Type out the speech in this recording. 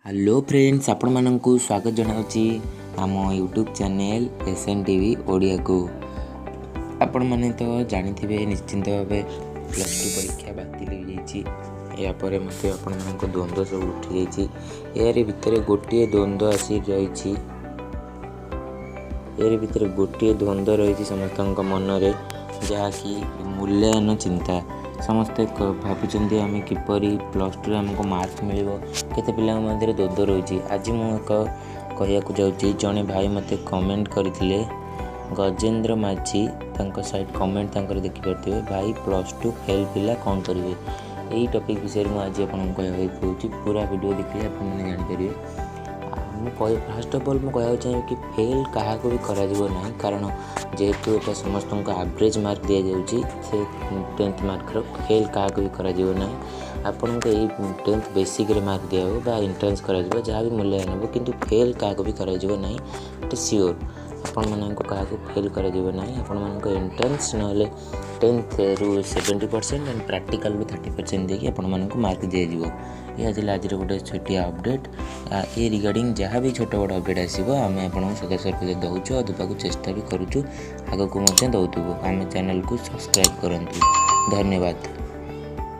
Hello friends, आपण मानकु स्वागत जनाऊँगी आम YouTube channel SN TV Odia को। आपण माने तो जानिथिबे निश्चिंत भावे प्लस टू परीक्षा बातिल हो जाइछि। या परे मते आपण मानक द्वंद्व सब उठी जाइछि। यारे भितरे गोटिए द्वंद्व आसी रहिछि। यारे भितरे गोटिए द्वंद्व रहिछि समस्तक मनरे, जहाँकि मूल्यांकन चिंता। समस्ते भावुंट आम किपरि प्लस टू आमको मार्क मिल केते पिला मध्य द्वंद्व रही। आज मुझे कहवाक जाऊँगी, जड़े भाई मते कमेंट करते गजेंद्र माझी साइड कमेंट देखिपे भाई प्लस टू फेल पिला कौन करेंगे। यही टॉपिक विषय में आज आपको कहूँ, पूरा वीडियो देखिए आप जानीपर। फास्ट ऑफ ऑल मुझे कहना चाहिए कि फेल क्या भी करा ना, कारण जेहेतु ये समस्त को एवरेज मार्क दि जाऊँगी से 10th मार्क फेल क्या भी करा ना। आपन को यही 10th बेसिक मार्क दिया एंट्रेंस करा जहाँ भी मूल्यांकन हो, किंतु फेल क्या भी करा ना इट सियोर। आपण मानक क्या फेल करा ना, आपण मानक एंट्रेंस ना 10th रु 70% एंड प्रैक्टिकल रु 30% देखिए आपण मानक मार्क दिया। यह आज गोटे छोटिया अपडेट ये रिगार्डिंग जहाँ भी छोट बड़ अपडेट आसो आम आपको सदस्य दौचु और देवाक चेष्टा भी करूँ। आगक दौथु। आम चैनल को सब्सक्राइब करूँ। धन्यवाद।